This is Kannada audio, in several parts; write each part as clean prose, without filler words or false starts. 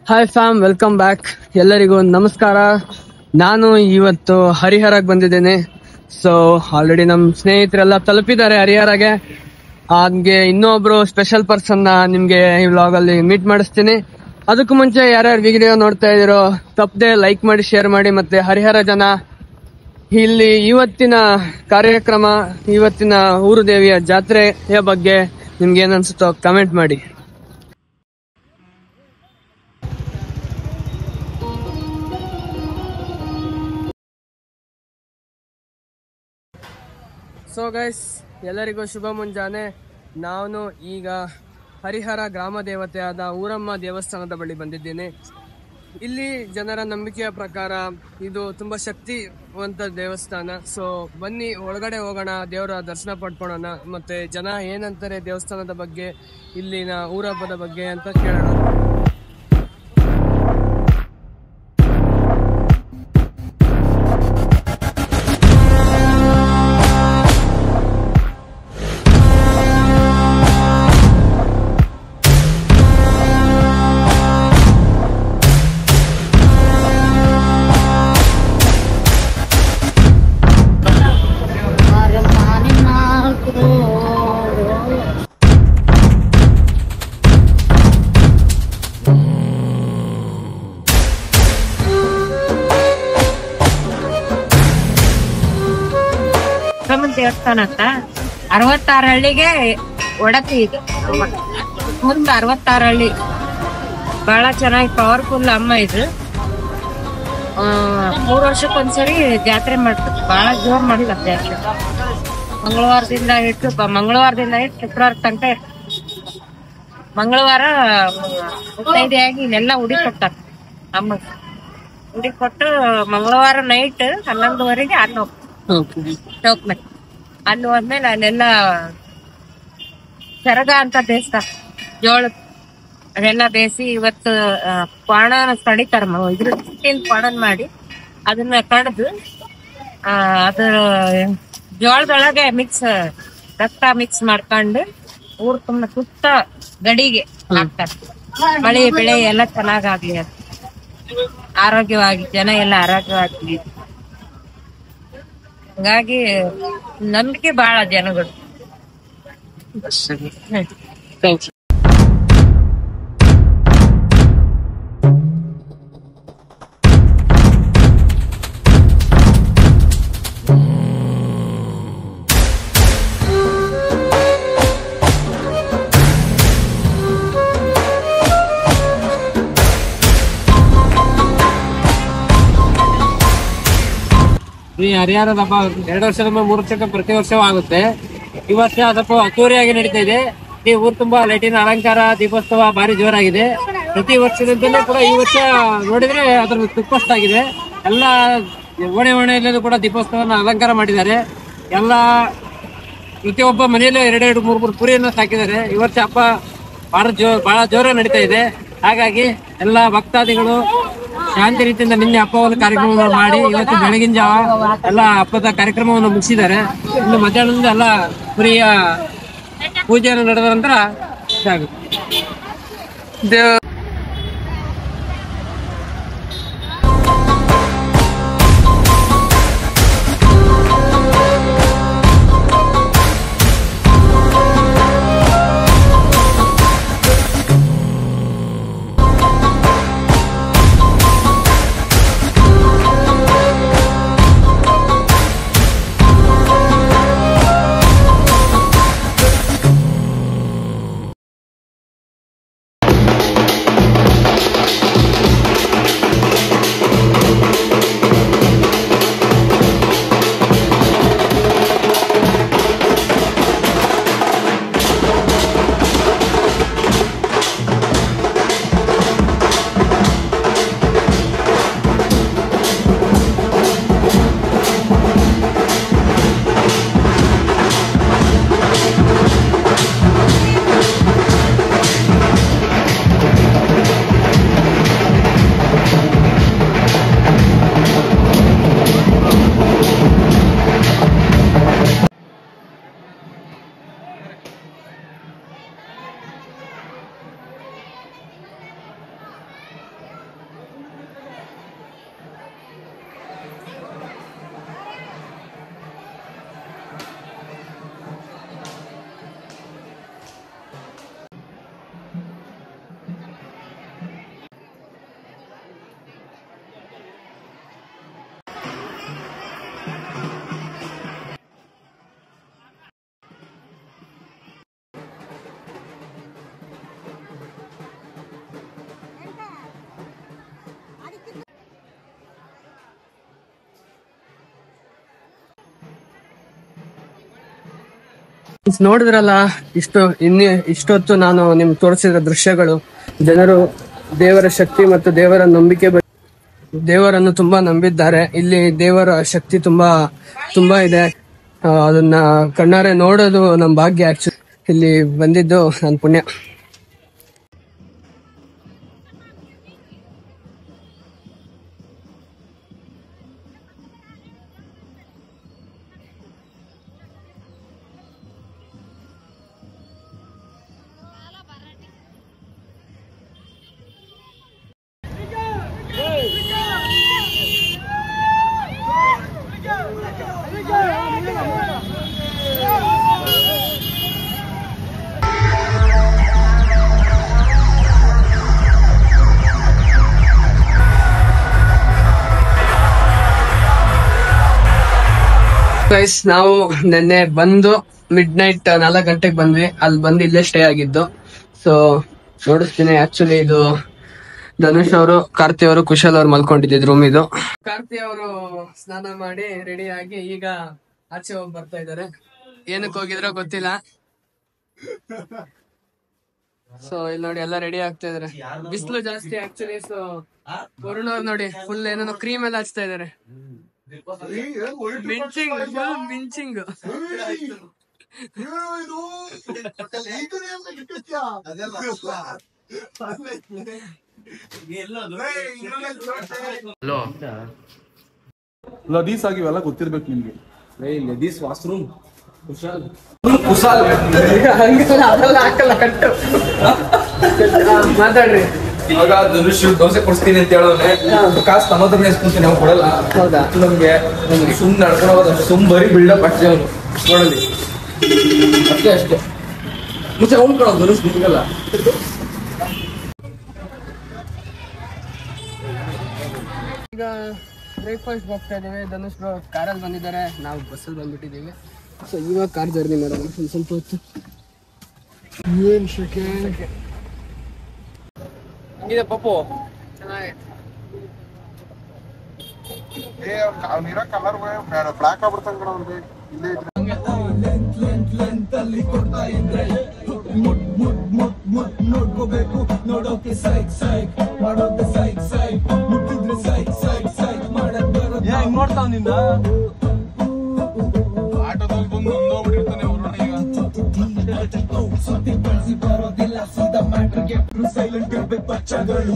Hi fam, welcome back. ಎಲ್ಲರಿಗೂ ನಮಸ್ಕಾರ. ನಾನು ಇವತ್ತು ಹರಿಹರಕ್ಕೆ ಬಂದಿದ್ದೇನೆ. ಸೊ ಆಲ್ರೆಡಿ ನಮ್ಮ ಸ್ನೇಹಿತರೆಲ್ಲ ತಲುಪಿದ್ದಾರೆ ಹರಿಹರಗೆ. ಹಾಗೆ ಇನ್ನೊಬ್ರು ಸ್ಪೆಷಲ್ ಪರ್ಸನ್ ನಿಮ್ಗೆ ಈ ವ್ಲಾಗ್ ಅಲ್ಲಿ ಮೀಟ್ ಮಾಡಿಸ್ತೀನಿ. ಅದಕ್ಕೂ ಮುಂಚೆ ಯಾರ್ಯಾರು ವಿಡಿಯೋ ನೋಡ್ತಾ ಇದ್ದೀರೋ ತಪ್ಪದೆ ಲೈಕ್ ಮಾಡಿ, ಶೇರ್ ಮಾಡಿ. ಮತ್ತೆ ಹರಿಹರ ಜನ ಇಲ್ಲಿ ಇವತ್ತಿನ ಕಾರ್ಯಕ್ರಮ, ಇವತ್ತಿನ ಊರು ದೇವಿಯ ಜಾತ್ರೆಯ ಬಗ್ಗೆ ನಿಮ್ಗೆ ಏನ್ ಅನ್ಸುತ್ತೋ ಕಮೆಂಟ್ ಮಾಡಿ. ಸೊ ಗೈಸ್, ಎಲ್ಲರಿಗೂ ಶುಭ ಮುಂಜಾನೆ. ನಾನು ಈಗ ಹರಿಹರ ಗ್ರಾಮ ದೇವತೆಯಾದ ಊರಮ್ಮ ದೇವಸ್ಥಾನದ ಬಳಿ ಬಂದಿದ್ದೇನೆ. ಇಲ್ಲಿ ಜನರ ನಂಬಿಕೆಯ ಪ್ರಕಾರ ಇದು ತುಂಬಾ ಶಕ್ತಿವಂತ ದೇವಸ್ಥಾನ. ಸೊ ಬನ್ನಿ ಒಳಗಡೆ ಹೋಗೋಣ, ದೇವರ ದರ್ಶನ ಪಡ್ಕೊಳ್ಳೋಣ. ಮತ್ತೆ ಜನ ಏನಂತಾರೆ ದೇವಸ್ಥಾನದ ಬಗ್ಗೆ, ಇಲ್ಲಿನ ಊರಹಬ್ಬದ ಬಗ್ಗೆ ಅಂತ ಕೇಳೋಣ. ದೇವಸ್ಥಾನ ಅಂತ 66 ಹಳ್ಳಿಗೆ ಒಡತಿ ಇದು. ಮುಂದೆ 66 ಹಳ್ಳಿ ಬಹಳ ಚೆನ್ನಾಗಿ ಪವರ್ಫುಲ್ ಅಮ್ಮ ಇದು. 3 ವರ್ಷಕ್ಕೊಂದ್ಸರಿ ಜಾತ್ರೆ ಮಾಡ್ತಾರೆ, ಬಹಳ ಜೋರ್ ಮಾಡ್ತಾರೆ ಜಾತ್ರೆ. ಮಂಗಳವಾರದಿಂದ ಇಟ್ಟು ಶುಕ್ರವಾರ ತನಕ ಮಂಗಳವಾರ ಮುತ್ತೈದೆಯಾಗಿ ಇಲ್ಲೆಲ್ಲ ಉಡಿ ಕೊಡ್ತಾರೆ ಅಮ್ಮ. ಉಡಿ ಕೊಟ್ಟು ಮಂಗಳವಾರ ನೈಟ್ 11:30 ಅಲ್ಲಿ ಹೋಗ್ತಾರೆ ಚೌಕ್ನಲ್ಲಿ. ಅಲ್ಲಿ ಹೋದ್ಮೇಲೆ ಅಲ್ಲೆಲ್ಲ ಸೆರಗ ಅಂತ ಬೇಯಿಸ್ತಾರ, ಜೋಳ ಅದೆಲ್ಲ ಬೇಯಿಸಿ ಇವತ್ತು ಪಾಣನ ಕಡಿತಾರ. ಇದ್ರ ಪಾಣನ್ ಮಾಡಿ ಅದನ್ನ ಕಡ್ದು ಅದ್ರ ಜೋಳದೊಳಗೆ ರಕ್ತ ಮಿಕ್ಸ್ ಮಾಡ್ಕೊಂಡು ಊರ್ ತುಂಬ ಸುತ್ತ ಗಡಿಗೆ ಹಾಕ್ತಾರ. ಮಳೆ ಬೆಳೆ ಎಲ್ಲ ಚೆನ್ನಾಗಾಗ್ಲಿ ಅಂತ, ಆರೋಗ್ಯವಾಗಿ ಜನ ಎಲ್ಲ ಆರೋಗ್ಯವಾಗಿ. ಹಂಗಾಗಿ ನಂಬಿಕೆ ಬಹಳ ಜನಗಳು. Thank you. ಈ ಹರಿಹರದ ಹಬ್ಬ 2 ವರ್ಷದಿಂದ 3 ವರ್ಷಕ್ಕೆ ಪ್ರತಿ ವರ್ಷವೂ ಆಗುತ್ತೆ. ಈ ವರ್ಷ ಸ್ವಲ್ಪ ಅದ್ದೂರಿಯಾಗಿ ನಡೀತಾ ಇದೆ. ಈ ಊರು ತುಂಬಾ ಲೈಟಿನ ಅಲಂಕಾರ, ದೀಪೋತ್ಸವ ಭಾರಿ ಜೋರಾಗಿದೆ. ಪ್ರತಿ ವರ್ಷದಂತೆಯೂ ಕೂಡ ಈ ವರ್ಷ ನೋಡಿದ್ರೆ ಅದ್ರ ತುಪ್ಪಷ್ಟಾಗಿದೆ. ಎಲ್ಲ ಓಣೆಯಲ್ಲೂ ಕೂಡ ದೀಪೋತ್ಸವನ ಅಲಂಕಾರ ಮಾಡಿದ್ದಾರೆ. ಎಲ್ಲ ಪ್ರತಿಯೊಬ್ಬ ಮನೆಯಲ್ಲೂ 2-3 ಪುರಿಯನ್ನು ಸಾಕಿದ್ದಾರೆ. ಈ ವರ್ಷ ಹಬ್ಬ ಬಹಳ ಜೋರಾಗಿ ನಡೀತಾ ಇದೆ. ಹಾಗಾಗಿ ಎಲ್ಲ ಭಕ್ತಾದಿಗಳು ಶಾಂತಿ ರೀತಿಯಿಂದ ನಿನ್ನೆ ಹಬ್ಬವನ್ನು ಕಾರ್ಯಕ್ರಮವನ್ನು ಮಾಡಿ ಇವತ್ತು ಬೆಳಗಿನ ಜಾವ ಎಲ್ಲ ಹಬ್ಬದ ಕಾರ್ಯಕ್ರಮವನ್ನು ಮುಗಿಸಿದ್ದಾರೆ. ಇನ್ನು ಮಧ್ಯಾಹ್ನದಿಂದ ಎಲ್ಲ ಪುರಿಯ ಪೂಜೆಯನ್ನು ನಡೆದ ನಂತರ ಇದಾಗುತ್ತೆ. ನೋಡಿದ್ರಲ್ಲ, ಇಷ್ಟೊತ್ತು ನಾನು ನಿಮ್ಗೆ ತೋರಿಸಿದ ದೃಶ್ಯಗಳು, ಜನರು ದೇವರ ಶಕ್ತಿ ಮತ್ತು ದೇವರ ನಂಬಿಕೆ ದೇವರನ್ನು ತುಂಬಾ ನಂಬಿದ್ದಾರೆ. ಇಲ್ಲಿ ದೇವರ ಶಕ್ತಿ ತುಂಬಾ ತುಂಬಾ ಇದೆ. ಅದನ್ನ ಕಣ್ಣಾರೆ ನೋಡೋದು ನಮ್ ಭಾಗ್ಯ. ಆಕ್ಚುಲಿ ಇಲ್ಲಿ ಬಂದಿದ್ದು ನನ್ ಪುಣ್ಯ. ಗೈಸ್, ನಾವು ನಿನ್ನೆ ಬಂದು ಮಿಡ್-ನೈಟ್ 4 ಗಂಟೆಗೆ ಬಂದ್ವಿ. ಅಲ್ಲಿ ಬಂದು ಇಲ್ಲೇ ಸ್ಟೇ ಆಗಿದ್ದು. ಸೊ ನೋಡಿಸ್ತೀನಿ. ಆಕ್ಚುಲಿ ಇದು ಧನುಷ್ ಅವರು, ಕಾರ್ತಿ ಅವರು, ಕುಶಲ್ ಅವರು ಮಲ್ಕೊಂಡಿದ್ದು ರೂಮ್ ಇದು. ಕಾರ್ತಿ ಅವರು ಸ್ನಾನ ಮಾಡಿ ರೆಡಿ ಆಗಿ ಈಗ ಆಚೆ ಹೋಗಿ ಬರ್ತಾ ಇದಾರೆ. ಏನಕ್ಕೆ ಹೋಗಿದ್ರೋ ಗೊತ್ತಿಲ್ಲ. ಸೊ ಇಲ್ಲಿ ನೋಡಿ ಎಲ್ಲ ರೆಡಿ ಆಗ್ತಾ ಇದಾರೆ. ಬಿಸಿಲು ಜಾಸ್ತಿ ಆಕ್ಚುಲಿ. ಸೊ ವರುಣ್ ಅವ್ರು ನೋಡಿ ಫುಲ್ ಏನೇನೋ ಕ್ರೀಮ್ ಎಲ್ಲ ಹಚ್ತಾ ಇದಾರೆ. ಮಿಂಚಿಂಗ್ ಲದೀಸ್ ಆಗಿವೆಲ್ಲ ಗೊತ್ತಿರ್ಬೇಕು ನಿಮ್ಗೆ. ಲದೀಸ್ ವಾಶ್ರೂಮ್ ಮಾತಾಡ್ರಿ. ಇವಾಗ ಧನುಷ್ ದೋಸೆ ಕೊಡ್ತೀನಿ ಅಂತ ಹೇಳೋನೆ, ಕಾಸು ತಮ್ಮತ್ರನೇ ಇಸ್ಕೊಂತೀನಿ, ಅವ್ನು ಕೊಡಲ್ಲ. ಹೌದಾ? ನಮ್ಗೆ ಸುಮ್ ನಡ್ಕೊಂಡು ಹೋಗೋದು, ಸುಮ್ ಬರೀ ಬಿಲ್ಡಪ್ ಅಷ್ಟೇ. ಅವನು ನೋಡಲಿ ಅಷ್ಟೇ ಮುಂಚೆ ಅವ್ನು ಕೊಡೋದು ಧನುಷ್ ನಿಮ್ಗಲ್ಲ. ಈಗ ಬ್ರೇಕ್ಫಾಸ್ಟ್ ಹೋಗ್ತಾ ಇದ್ದೀವಿ. ಧನುಷ್ ಬ್ರೋ ಕಾರಲ್ಲಿ ಬಂದಿದ್ದಾರೆ, ನಾವು ಬಸ್ಸಲ್ಲಿ ಬಂದ್ಬಿಟ್ಟಿದ್ದೀವಿ. ಸೊ ಇವಾಗ ಕಾರ್ ಜರ್ನಿ ಮಾಡೋಣ ಸ್ವಲ್ಪ ಹೊತ್ತು. ಏನ್ ಶೆಕೆ ಇದೆ ಪಪ್ಪು. ಚೆನ್ನಾಗಿದೆ. ಬ್ಲಾಕ್ ಆಗ್ಬಿಡ್ತಾನೆ ಕಣ ಅವ್ನಿಗೆ ಇಲ್ಲೇ ಇದ್ರೆ. ನೋಡ್ಕೋಬೇಕು ನೋಡೋಕೆ ಸೈಕ್ ಸೈಕ್ ಮಾಡೋಕೆ ಸೈಕ್ ಸೈಕ್ ಮುಟ್ಟಿದ್ರೆ ಸೈಕ್ ಸೈಕ್ ಸೈಕ್ ಮಾಡಕ್ ಬರೋದು. ಹೆಂಗ್ ನೋಡ್ತಾವ್ ನಿನ್ನ ಆಟೋದಲ್ಲಿ ಬಂದು ನೊಂದೋಗ್ಬಿಟ್ಟಿರ್ತಾನೆ ವರುಣ ಈಗ. ಸುದ್ದಿ ಬಳಸಿ ಬರೋದಿಲ್ಲ ಸೀದಾ ಮ್ಯಾಟ್ರಿಗೆ ಸೈಲೆಂಟ್ ಇರ್ಬೇಕು ಬಚ್ಚಗಳು.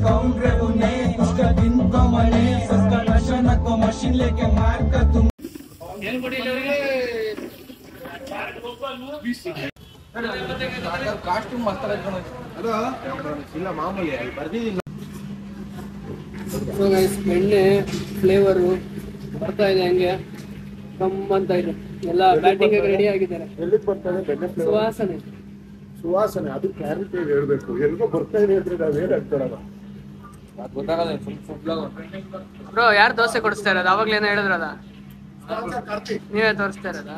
ಕೌಂಟ್ರೆ ಉನ್ನೆ ಇಷ್ಟದಿಂದ ಮನೆ ಸಸ್ಕನಶನಕ್ಕೋ ಮಷಿನ್ ಲೇಕೆ ಮಾರ್ಕತ್ತು. ಕಾಸ್ಟ್ಯೂಮ್ ಮಾಸ್ತರ ಇಲ್ಲ ಮಾಮೂಲಿ ಬರ್ದಿದ್ದೀನಿ. ಎಣ್ಣೆ ಫ್ಲೇವರು ಬರ್ತಾ ಇದೆ, ಹಂಗೆ ಗಮ್ಮಂತ ಇದೆ. ಎಲ್ಲ ಬ್ಯಾಟಿಂಗ್ ರೆಡಿ ಆಗಿದ್ದಾರೆ. ಎಲ್ಲಿಗೆ ಬರ್ತಾನೆ ಬೆಣ್ಣೆ ಸುವಾಸನೆ ಸುವಾಸನೆ ಅದು ಕ್ಲಾರಿಟಿ ಹೇಳ್ಬೇಕು. ಎಲ್ಗೋ ಬರ್ತಾ ಇದೆ ಅಂದ್ರೆ ನಾವೇನ್ ಆಗ್ತಾರಲ್ಲ ಬ್ರೋ. ಯಾರು ದೋಸೆ ಕೊಡಿಸ್ತಾ ಇರೋದು? ಅವಾಗ್ಲೇನೋ ಹೇಳಿದ್ರಲ್ಲ, ನೀವೇ ತೋರಿಸ್ತಾ ಇರೋದ?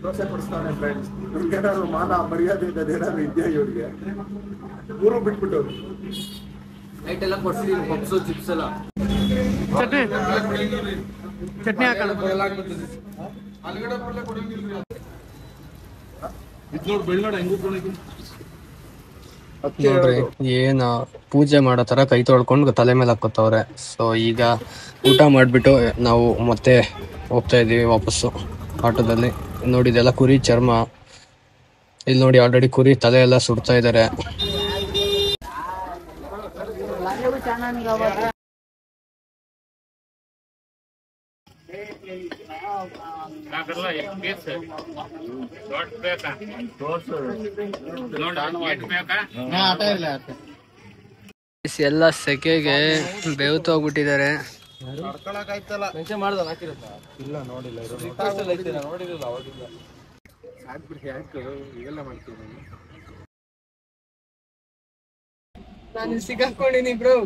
ದೋಸೆ ಕೊಡಿಸ್ತಾನೆ ಫ್ರೆಂಡ್ಸ್. ಇವ್ರಿಗೇನಾದ್ರು ಮಾನ ಮರ್ಯಾದೆ ಏನಾದ್ರು ಇದೆಯಾ ಇವ್ರಿಗೆ? ಊರು ಬಿಟ್ಬಿಟ್ಟು ಲೈಟ್ ಎಲ್ಲ ಕೊಡ್ಸಿದೀನಿ, ಪಪ್ಸು ಚಿಪ್ಸ್ ಎಲ್ಲ. ಚಟ್ನಿ ಹಾಕೋಣ. ನೋಡ್ರಿ ಏನ ಪೂಜೆ ಮಾಡೋ ತರ ಕೈ ತೊಳ್ಕೊಂಡು ತಲೆ ಮೇಲೆ ಹಾಕೋತವ್ರೆ. ಸೊ ಈಗ ಊಟ ಮಾಡ್ಬಿಟ್ಟು ನಾವು ಮತ್ತೆ ಹೋಗ್ತಾ ಇದೀವಿ ವಾಪಸ್ಸು ಆಟೋದಲ್ಲಿ. ನೋಡಿ ಇದೆಲ್ಲ ಕುರಿ ಚರ್ಮ. ಇಲ್ಲಿ ನೋಡಿ ಆಲ್ರೆಡಿ ಕುರಿ ತಲೆ ಎಲ್ಲ ಸುಡ್ತಾ ಇದಾರೆ. ಎಲ್ಲ ಸೆಕೆಗೆ ಬೇವ್ತು ಹೋಗ್ಬಿಟ್ಟಿದ್ದಾರೆ. ನಾನು ಸಿಕ್ಕಾಕೊಂಡಿನಿ ಬ್ರೋ.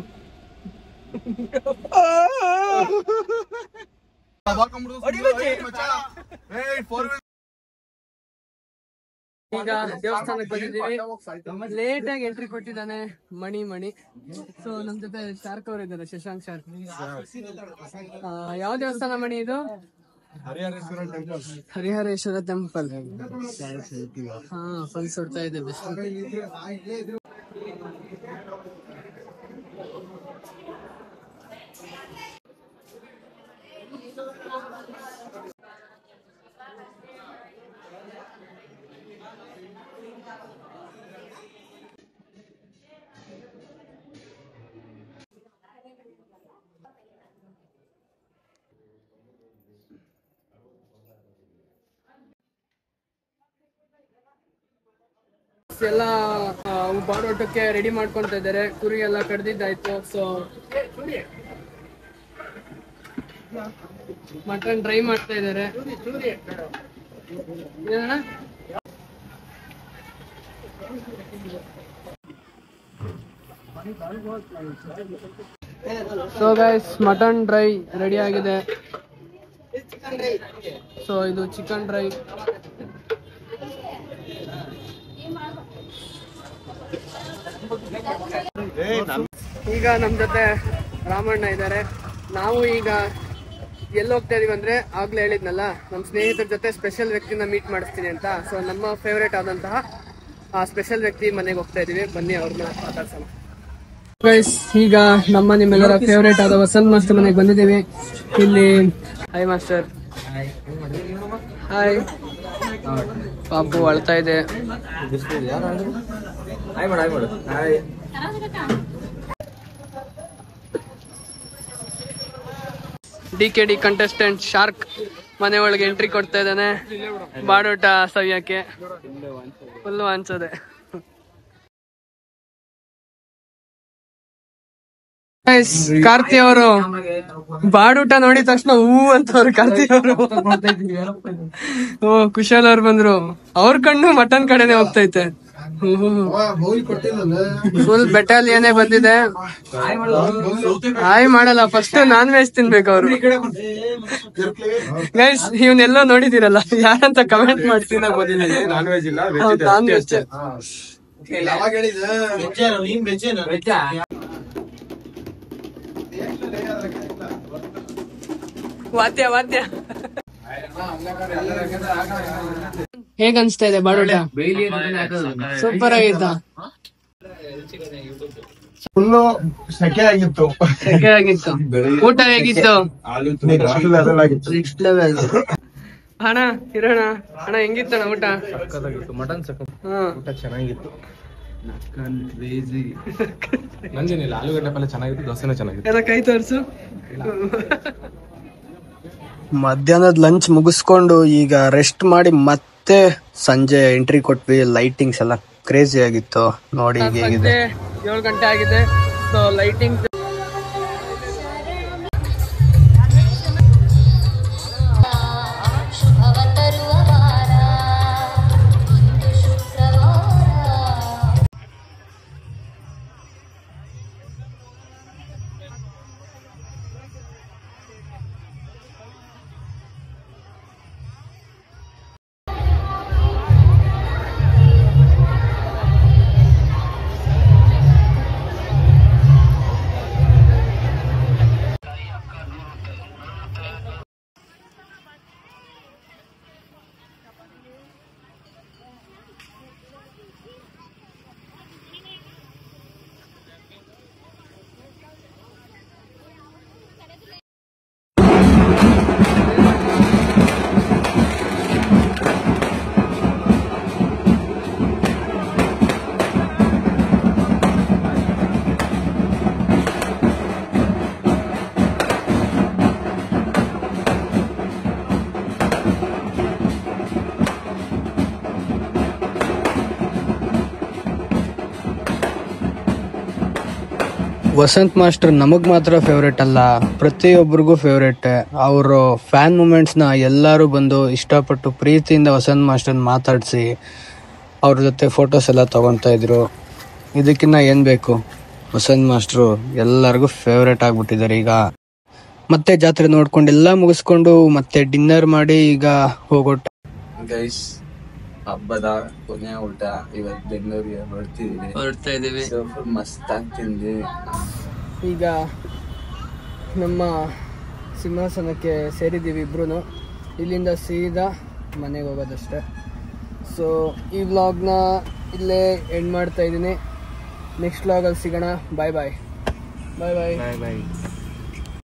ಈಗ ದೇವಸ್ಥಾನಕ್ಕೆ ಬಂದಿದ್ದೀವಿ. ಲೇಟ್ ಆಗಿ ಎಂಟ್ರಿ ಕೊಟ್ಟಿದ್ದಾನೆ ಮಣಿ. ಸೊ ನಮ್ ಜೊತೆ ಶಾರ್ಕ್ ಅವ್ರು ಇದ್ದಾರೆ, ಶಶಾಂಕ್ ಶಾರ್ಕ್. ಯಾವ ದೇವಸ್ಥಾನ ಮಣಿ ಇದು? ಹರಿಹರೇಶ್ವರ ಟೆಂಪಲ್. ಹಾ ಫುಲ್ ಸುಡ್ತಾ ಇದೆ ಬಿಸಿಲು. ಎಲ್ಲ ಬಾಡೋಟಕ್ಕೆ ರೆಡಿ ಮಾಡ್ಕೊಂತ ಇದ್ದಾರೆ. ಕುರಿ ಎಲ್ಲ ಕಡ್ದಿದ್ದಾಯ್ತು. ಸೊ ಮಟನ್ ಡ್ರೈ ಮಾಡ್ತಾ ಇದ್ದಾರೆ. So guys mutton dry ready ಆಗಿದೆ. ಸೊ ಇದು ಚಿಕನ್ ಡ್ರೈ. ಈಗ ನಮ್ ಜೊತೆ ರಾಮಣ್ಣ ಇದ್ದಾರೆ. ನಾವು ಈಗ ಎಲ್ಲಿ ಹೋಗ್ತಾ ಇದೀವಿ ಅಂದ್ರೆ ಆಗ್ಲೇ ಹೇಳಿದ್ನಲ್ಲ, ನಮ್ಮ ಸ್ನೇಹಿತರ ಜೊತೆ ಸ್ಪೆಷಲ್ ವ್ಯಕ್ತಿನ ಮೀಟ್ ಮಾಡಿಸ್ತೀನಿ ಅಂತ. ಸೊ ನಮ್ಮ ಫೇವ್ರೇಟ್ ಆದಂತಹ ಆ ಸ್ಪೆಷಲ್ ವ್ಯಕ್ತಿ ಮನೆಗೆ ಹೋಗ್ತಾ ಇದೀವಿ. ಬನ್ನಿ ಅವ್ರನ್ನ ಮಾತಾಡ್ಸೋಣ. ಗೈಸ್ ಈಗ ನಿಮ್ಮೆಲ್ಲರ ಫೇವ್ರೇಟ್ ಆದ ವಸಂತ್ ಮಾಸ್ಟರ್ ಮನೆಗೆ ಬಂದಿದ್ದೀವಿ. ಇಲ್ಲಿ ಹಾಯ್ ಮಾಸ್ಟರ್. ಹಾಯ್. ಪಾಪು ಅಳ್ತಾ ಇದೆ. DKD ಕಂಟೆಸ್ಟೆಂಟ್ ಶಾರ್ಕ್ ಮನೆ ಒಳಗೆ ಎಂಟ್ರಿ ಕೊಡ್ತಾ ಇದ್ದಾನೆ ಬಾಡೋಟ ಸವಿಯಕ್ಕೆ. ಫುಲ್ ವಾಂಚದೆ. ಕಾರ್ತಿ ಅವರು ಬಾಡೂಟ ನೋಡಿದ ತಕ್ಷಣ ಹೂ ಅಂತವ್ರು. ಕಾರ್ತಿ ಅವರು ಕುಶಾಲ್ ಅವ್ರು ಬಂದ್ರು. ಅವ್ರ ಕಣ್ಣು ಮಟನ್ ಕಡೆನೆ ಹೋಗ್ತೈತೆ. ಫುಲ್ ಬೆಟಾಲಿಯನೇ ಬಂದಿದೆ. ಹಾಯ್ ಮಾಡಲ್ಲ, ಫಸ್ಟ್ ನಾನ್ ವೆಜ್ ತಿನ್ಬೇಕು ಅವರು. ಗೈಸ್ ಇವನ್ನೆಲ್ಲೋ ನೋಡಿದಿರಲ್ಲ, ಯಾರಂತ ಕಮೆಂಟ್ ಮಾಡ್ತೀನಿ. ನಾನ್ ವೆಜ್ ವಾದ್ಯ ವಾದ್ಯ. ಹೇಗ್ ಅನ್ಸ್ತಾ ಇದೆ ಬಾಡೂಟ? ಸೂಪರ್ ಆಗಿತ್ತ. ಫುಲ್ಲು ಸೆಕೆ ಆಗಿತ್ತು. ಊಟ ಹೇಗಿತ್ತು? Next level. ಅಣ್ಣ ಇರೋಣ. ಅಣ್ಣ ಹೆಂಗಿತ್ತಣ್ಣ ಊಟ? ಮಟನ್ ಊಟ ಚೆನ್ನಾಗಿತ್ತು. ನಂದೇನಿಲ್ಲ, ಆಲೂಗಡ್ಡೆ ಪಲ್ಯ ಚೆನ್ನಾಗಿತ್ತು, ದೋಸೆನೂ ಚೆನ್ನಾಗಿತ್ತು. ಕೈ ತೋರ್ಸು. ಮಧ್ಯಾಹ್ನದ ಲಂಚ್ ಮುಗಿಸ್ಕೊಂಡು ಈಗ ರೆಸ್ಟ್ ಮಾಡಿ ಮತ್ತೆ ಸಂಜೆ ಎಂಟ್ರಿ ಕೊಟ್ವಿ. ಲೈಟಿಂಗ್ಸ್ ಎಲ್ಲ ಕ್ರೇಜಿ ಆಗಿತ್ತು ನೋಡಿ. ಈಗ ಹೇಗಿದೆ, 7 ಗಂಟೆ ಆಗಿದೆ. ಸೊ ಲೈಟಿಂಗ್ ವಸಂತ್ ಮಾಸ್ಟರ್ ನಮಗ್ ಮಾತ್ರ ಫೇವ್ರೇಟ್ ಅಲ್ಲ, ಪ್ರತಿಯೊಬ್ಬರಿಗೂ ಫೇವ್ರೇಟ್. ಅವರು ಫ್ಯಾನ್ ಮೂಮೆಂಟ್ಸ್ ನ ಎಲ್ಲರೂ ಬಂದು ಇಷ್ಟಪಟ್ಟು ಪ್ರೀತಿಯಿಂದ ವಸಂತ್ ಮಾಸ್ಟರ್ ಮಾತಾಡಿಸಿ ಅವ್ರ ಜೊತೆ ಫೋಟೋಸ್ ಎಲ್ಲ ತಗೊತಾ ಇದ್ರು. ಇದಕ್ಕಿನ್ನ ಏನ್ ಬೇಕು? ವಸಂತ್ ಮಾಸ್ಟ್ರು ಎಲ್ಲರಿಗೂ ಫೇವ್ರೇಟ್ ಆಗ್ಬಿಟ್ಟಿದ್ದಾರೆ. ಈಗ ಮತ್ತೆ ಜಾತ್ರೆ ನೋಡ್ಕೊಂಡು ಎಲ್ಲ ಮುಗಿಸ್ಕೊಂಡು ಮತ್ತೆ ಡಿನ್ನರ್ ಮಾಡಿ ಈಗ ಹೋಗೋ ಗೈಸ್, ಹಬ್ಬದ ಕೊನೆಯ ಊಟ ಇವತ್ತು ಬೆಂಗಳೂರಿಗೆ ಹೊರಡ್ತಾ ಇದೀವಿ. ಮಸ್ತ್ ಆಗ್ತಿದ್ವಿ. ಈಗ ನಮ್ಮ ಸಿಂಹಾಸನಕ್ಕೆ ಸೇರಿದ್ದೀವಿ ಇಬ್ರು. ಇಲ್ಲಿಂದ ಸೀದಾ ಮನೆಗೆ ಹೋಗೋದಷ್ಟೇ. ಸೊ ಈ ವ್ಲಾಗ್ನ ಇಲ್ಲೇ ಎಂಡ್ ಮಾಡ್ತಾ ಇದ್ದೀನಿ. ನೆಕ್ಸ್ಟ್ ವ್ಲಾಗಲ್ಲಿ ಸಿಗೋಣ. ಬಾಯ್ ಬಾಯ್. ಬಾಯ್ ಬಾಯ್.